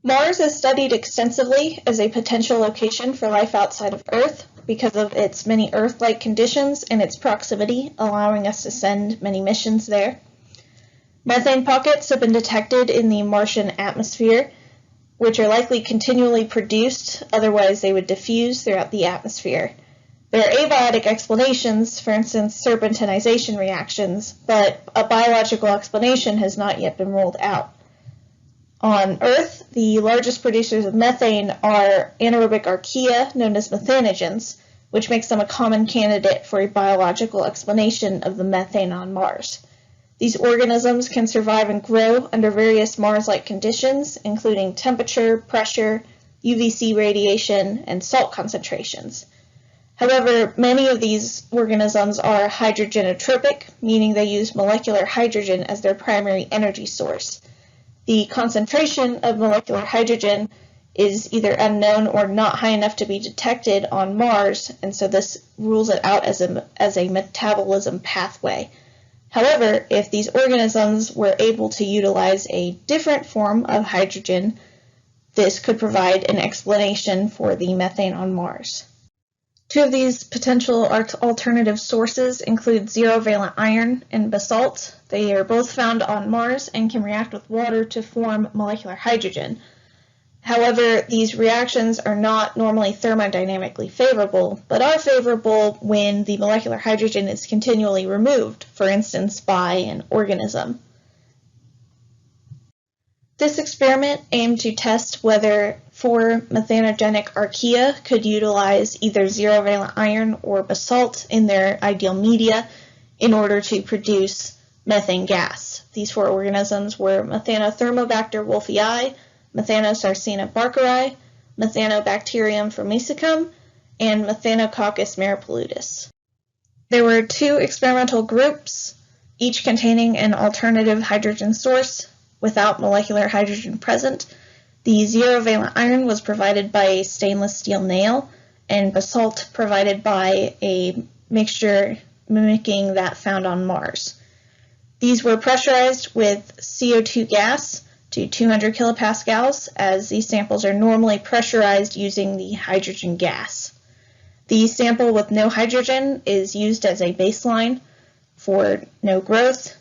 Mars is studied extensively as a potential location for life outside of Earth because of its many Earth-like conditions and its proximity, allowing us to send many missions there. Methane pockets have been detected in the Martian atmosphere, which are likely continually produced, otherwise they would diffuse throughout the atmosphere. There are abiotic explanations, for instance serpentinization reactions, but a biological explanation has not yet been ruled out. On Earth, the largest producers of methane are anaerobic archaea, known as methanogens, which makes them a common candidate for a biological explanation of the methane on Mars. These organisms can survive and grow under various Mars-like conditions, including temperature, pressure, UVC radiation, and salt concentrations. However, many of these organisms are hydrogenotropic, meaning they use molecular hydrogen as their primary energy source. The concentration of molecular hydrogen is either unknown or not high enough to be detected on Mars, and so this rules it out as a metabolism pathway. However, if these organisms were able to utilize a different form of hydrogen, this could provide an explanation for the methane on Mars. Two of these potential alternative sources include zero-valent iron and basalt. They are both found on Mars and can react with water to form molecular hydrogen. However, these reactions are not normally thermodynamically favorable, but are favorable when the molecular hydrogen is continually removed, for instance by an organism. This experiment aimed to test whether 4 methanogenic archaea could utilize either zero-valent iron or basalt in their ideal media in order to produce methane gas. These 4 organisms were Methanothermobacter wolffii, Methanosarcina barkeri, Methanobacterium formicicum, and Methanococcus maripaludis. There were 2 experimental groups, each containing an alternative hydrogen source without molecular hydrogen present. The zero-valent iron was provided by a stainless steel nail, and basalt provided by a mixture mimicking that found on Mars. These were pressurized with CO2 gas to 200 kilopascals, as these samples are normally pressurized using the hydrogen gas. The sample with no hydrogen is used as a baseline for no growth,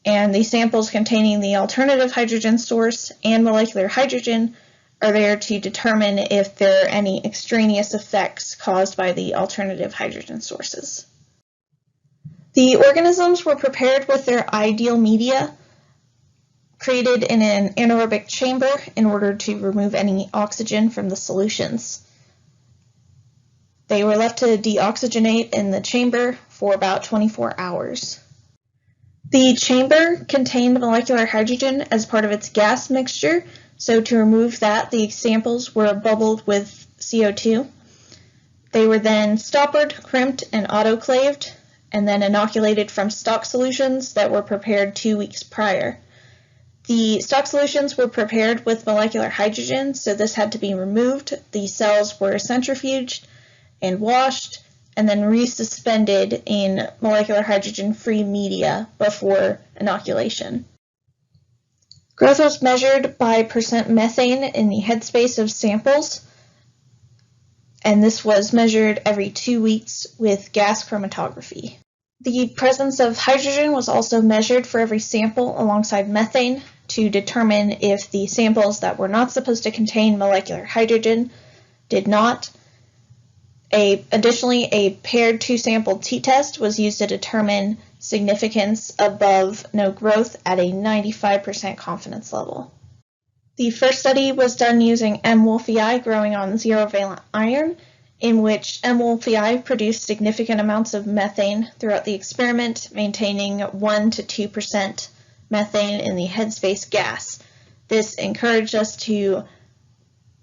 and the samples containing the alternative hydrogen source and molecular hydrogen are there to determine if there are any extraneous effects caused by the alternative hydrogen sources. The organisms were prepared with their ideal media created in an anaerobic chamber in order to remove any oxygen from the solutions. They were left to deoxygenate in the chamber for about 24 hours. The chamber contained molecular hydrogen as part of its gas mixture, so to remove that, the samples were bubbled with CO2. They were then stoppered, crimped, and autoclaved, and then inoculated from stock solutions that were prepared 2 weeks prior. The stock solutions were prepared with molecular hydrogen, so this had to be removed. The cells were centrifuged and washed, and then resuspended in molecular hydrogen-free media before inoculation. Growth was measured by percent methane in the headspace of samples, and this was measured every 2 weeks with gas chromatography. The presence of hydrogen was also measured for every sample alongside methane to determine if the samples that were not supposed to contain molecular hydrogen did not. Additionally, a paired 2-sample t-test was used to determine significance above no growth at a 95% confidence level. The first study was done using M. wolffii growing on zero-valent iron, in which M. wolffii produced significant amounts of methane throughout the experiment, maintaining 1 to 2% methane in the headspace gas. This encouraged us to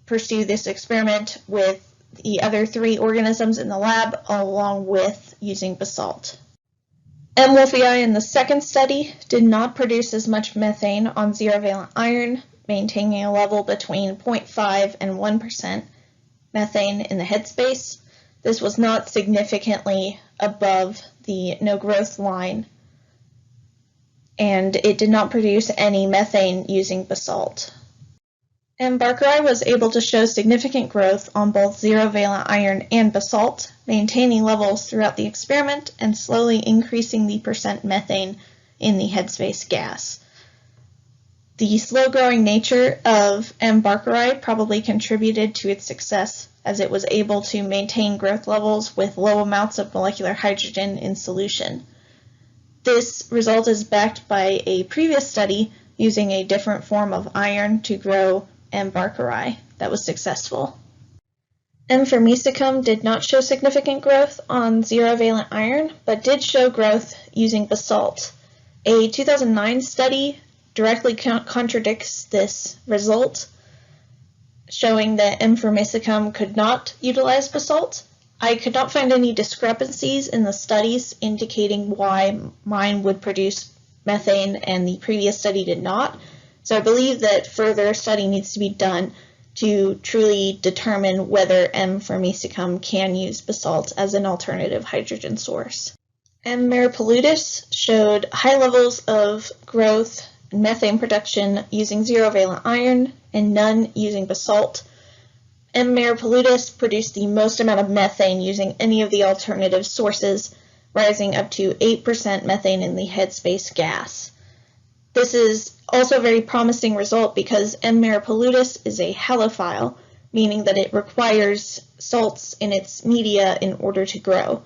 pursue this experiment with the other 3 organisms in the lab, along with using basalt. M. wolffii in the second study did not produce as much methane on zero-valent iron, maintaining a level between 0.5 and 1% methane in the headspace. This was not significantly above the no growth line, and it did not produce any methane using basalt. AbGradCon was able to show significant growth on both zero-valent iron and basalt, maintaining levels throughout the experiment and slowly increasing the percent methane in the headspace gas. The slow-growing nature of AbGradCon probably contributed to its success, as it was able to maintain growth levels with low amounts of molecular hydrogen in solution. This result is backed by a previous study using a different form of iron to grow AbGradCon that was successful. M-formicicum did not show significant growth on zero-valent iron, but did show growth using basalt. A 2009 study directly contradicts this result, showing that M-formicicum could not utilize basalt. I could not find any discrepancies in the studies indicating why mine would produce methane and the previous study did not, so I believe that further study needs to be done to truly determine whether M-formicicum can use basalt as an alternative hydrogen source. M. maripollutis showed high levels of growth and methane production using zero-valent iron and none using basalt. M. maripollutis produced the most amount of methane using any of the alternative sources, rising up to 8% methane in the headspace gas. This is also a very promising result because M. maripollutis is a halophile, meaning that it requires salts in its media in order to grow.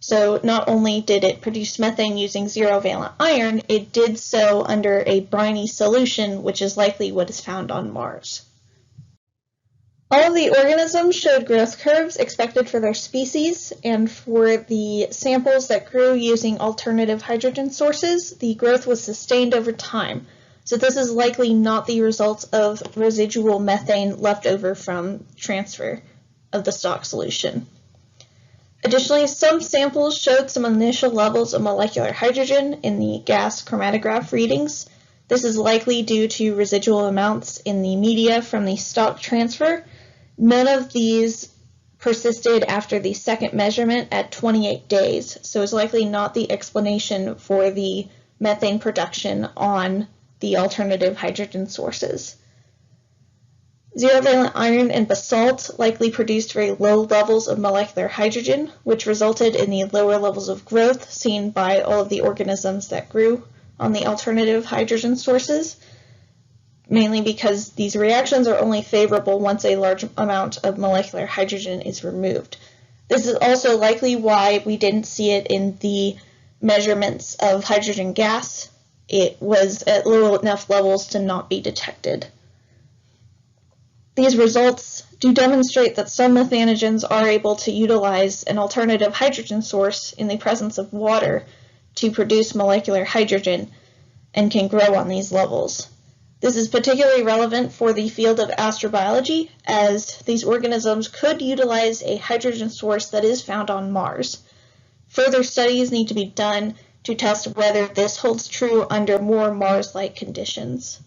So not only did it produce methane using zero-valent iron, it did so under a briny solution, which is likely what is found on Mars. All of the organisms showed growth curves expected for their species, and for the samples that grew using alternative hydrogen sources, the growth was sustained over time. So this is likely not the result of residual methane left over from transfer of the stock solution. Additionally, some samples showed some initial levels of molecular hydrogen in the gas chromatograph readings. This is likely due to residual amounts in the media from the stock transfer. None of these persisted after the second measurement at 28 days, so it's likely not the explanation for the methane production on the alternative hydrogen sources. Zero-valent iron and basalt likely produced very low levels of molecular hydrogen, which resulted in the lower levels of growth seen by all of the organisms that grew on the alternative hydrogen sources, mainly because these reactions are only favorable once a large amount of molecular hydrogen is removed. This is also likely why we didn't see it in the measurements of hydrogen gas. It was at low enough levels to not be detected. These results do demonstrate that some methanogens are able to utilize an alternative hydrogen source in the presence of water to produce molecular hydrogen and can grow on these levels. This is particularly relevant for the field of astrobiology, as these organisms could utilize a hydrogen source that is found on Mars. Further studies need to be done to test whether this holds true under more Mars-like conditions.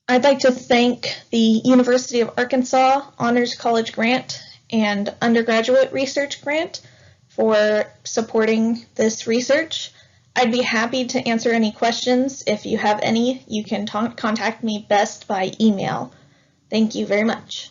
I'd like to thank the University of Arkansas Honors College Grant and Undergraduate Research Grant for supporting this research. I'd be happy to answer any questions. If you have any, you can contact me best by email. Thank you very much.